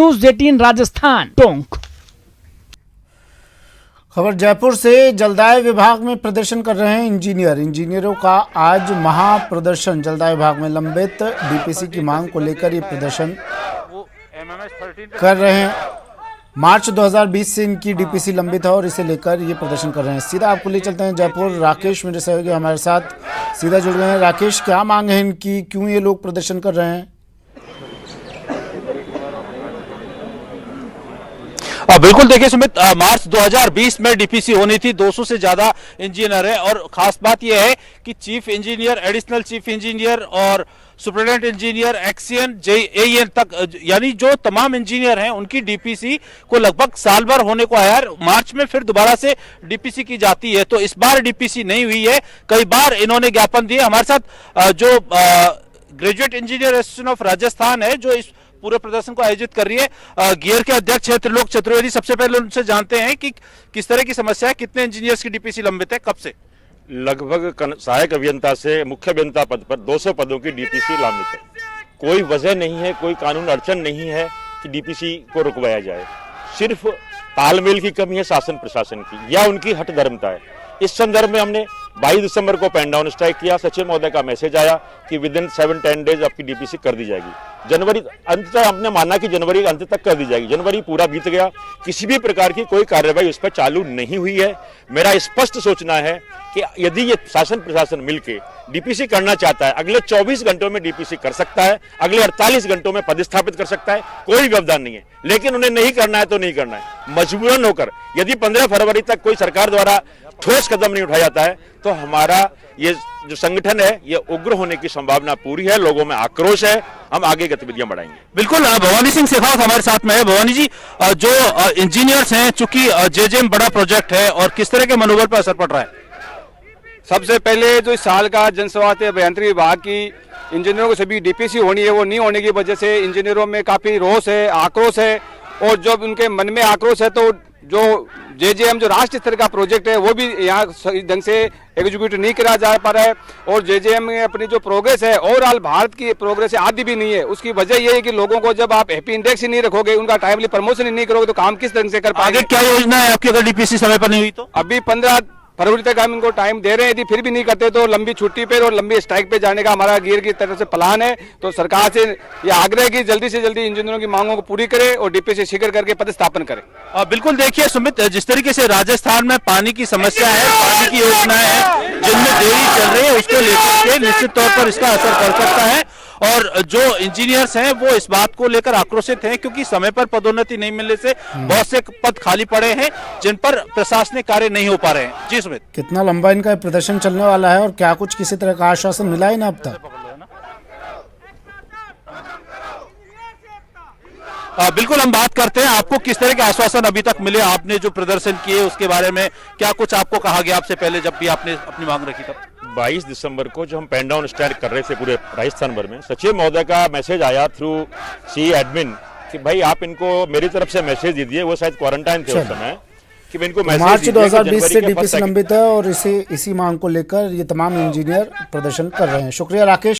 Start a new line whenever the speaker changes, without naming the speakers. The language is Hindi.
न्यूज़ 18 राजस्थान टोंक।
खबर जयपुर से। जलदाय विभाग में प्रदर्शन कर रहे हैं इंजीनियरों का आज महाप्रदर्शन। जलदाय विभाग में लंबित डीपीसी की मांग को लेकर ये प्रदर्शन कर रहे हैं। मार्च 2020 से इनकी डीपीसी लंबित है और इसे लेकर ये प्रदर्शन कर रहे हैं। सीधा आपको ले चलते हैं जयपुर। राकेश मेरे सहयोगी हमारे साथ सीधा जुड़ गए हैं। राकेश, क्या मांग है इनकी, क्यों ये लोग प्रदर्शन कर रहे हैं?
बिल्कुल, देखिए सुमित, मार्च 2020 में डीपीसी होनी थी। 200 से ज्यादा इंजीनियर है और खास बात यह है कि chief engineer, additional chief engineer और सुपरिटेंडेंट इंजीनियर, एक्सीएन, जेईएन तक, यानी जो तमाम इंजीनियर हैं उनकी डीपीसी को लगभग साल भर होने को आया। मार्च में फिर दोबारा से डीपीसी की जाती है, तो इस बार डीपीसी नहीं हुई है। कई बार इन्होंने ज्ञापन दिए। हमारे साथ जो graduate engineer association of Rajasthan है जो इस पूरे प्रदर्शन को आयोजित कर ररी है, गियर के अध्यक्ष है त्रिलोक चतुर्वेदी। सबसे पहले उनसे जानते हैं कि किस तरह की समस्या है, कितने इंजीनियर्स की डीपीसी लंबित है, कब से?
लगभग सहायक अभियंता से मुख्य अभियंता पद पर 200 पदों की डीपीसी लंबित है। कोई वजह नहीं है, कोई कानून अड़चन नहीं है कि डीपीसी को रुकवाया जाए। सिर्फ तालमेल की कमी है शासन प्रशासन की या उनकी हठधर्मता है। इस संदर्भ में हमने 22 दिसंबर को पेन डाउन स्ट्राइक किया। सचिव महोदय का मैसेज आया कि विद इन 7-10 डेज आपकी डीपीसी कर दी जाएगी। जनवरी अंत तक हमने माना कि जनवरी अंत तक कर दी जाएगी। जनवरी पूरा बीत गया, किसी भी प्रकार की कोई कार्रवाई उस पर चालू नहीं हुई है। मेरा स्पष्ट सोचना है कि यदि ये शासन प्रशासन मिलके डीपीसी करना चाहता है, अगले 24 घंटों में डीपीसी कर सकता है, अगले 48 घंटों में पदस्थापित कर सकता है, कोई व्यवधान नहीं है। लेकिन उन्हें नहीं करना है तो नहीं करना है, मजबूरन होकर। यदि 15 फरवरी तक कोई सरकार द्वारा ठोस कदम नहीं उठाया जाता है तो हमारा ये जो संगठन है ये उग्र होने की संभावना पूरी है। लोगों में आक्रोश है, हम आगे गतिविधियां बढ़ाएंगे।
बिल्कुल, भवानी सिंह शेखावत हमारे साथ में है। भवानी जी, जो इंजीनियर्स हैं, चूंकि जेजेएम बड़ा प्रोजेक्ट है, और किस तरह के मनोबल पर असर पड़ रहा है?
सबसे पहले जो इस साल का जन स्वास्थ्य अभियांत्रिकी विभाग की इंजीनियरों को सभी डीपीसी होनी है, वो नहीं होने की वजह से इंजीनियरों में काफी रोष है, आक्रोश है। और जब उनके मन में आक्रोश है तो जो जेजेएम जो राष्ट्रीय स्तर का प्रोजेक्ट है वो भी यहाँ सही ढंग से एग्जीक्यूट नहीं करा जा पा रहा है। और जेजेएम में अपनी जो प्रोग्रेस है, ओवरऑल भारत की प्रोग्रेस है, आधी भी नहीं है। उसकी वजह ये है कि लोगों को जब आप हैप्पी इंडेक्स ही नहीं रखोगे, उनका टाइमली प्रमोशन ही नहीं करोगे तो काम किस ढंग से कर पाएंगे?
क्या योजना है आपकी अगर डीपीसी समय पर नहीं हुई तो?
अभी 15 फरवरी तक हम इनको टाइम दे रहे हैं। यदि फिर भी नहीं करते तो लंबी छुट्टी पे और लंबी स्ट्राइक पे जाने का हमारा गियर की तरफ से प्लान है। तो सरकार से यह आग्रह की जल्दी से जल्दी इंजीनियरों की मांगों को पूरी करे और डीपीसी शीघ्र करके पदस्थापन करे।
बिल्कुल, देखिए सुमित, जिस तरीके से राजस्थान में पानी की समस्या है, पानी की योजनाएं हैं जिनमें देरी चल रही है, उसको लेकर के निश्चित तौर पर इसका असर पड़ सकता है। और जो इंजीनियर्स हैं वो इस बात को लेकर आक्रोशित हैं क्योंकि समय पर पदोन्नति नहीं मिलने से बहुत से पद खाली पड़े हैं जिन पर प्रशासनिक कार्य नहीं हो पा रहे हैं। जी सुमित,
कितना लंबा इनका प्रदर्शन चलने वाला है और क्या कुछ किसी तरह का आश्वासन मिला है ना अब तक?
बिल्कुल, हम बात करते हैं आपको किस तरह के आश्वासन अभी तक मिले। आपने जो प्रदर्शन किए उसके बारे में क्या कुछ आपको कहा गया आपसे पहले जब भी आपने अपनी मांग रखी तब?
22 दिसंबर को जो हम पेन डाउन स्ट्राइक कर रहे थे पूरे राजस्थान भर में, सचिव महोदय का मैसेज आया थ्रू सी एडमिन कि भाई आप इनको मेरी तरफ से मैसेज दीजिए। वो शायद क्वारंटाइन थे उस समय, कि इनको मैसेज
मार्च 2020 से डीपीसी लंबित है और इसी मांग को लेकर ये तमाम इंजीनियर प्रदर्शन कर रहे हैं। शुक्रिया राकेश।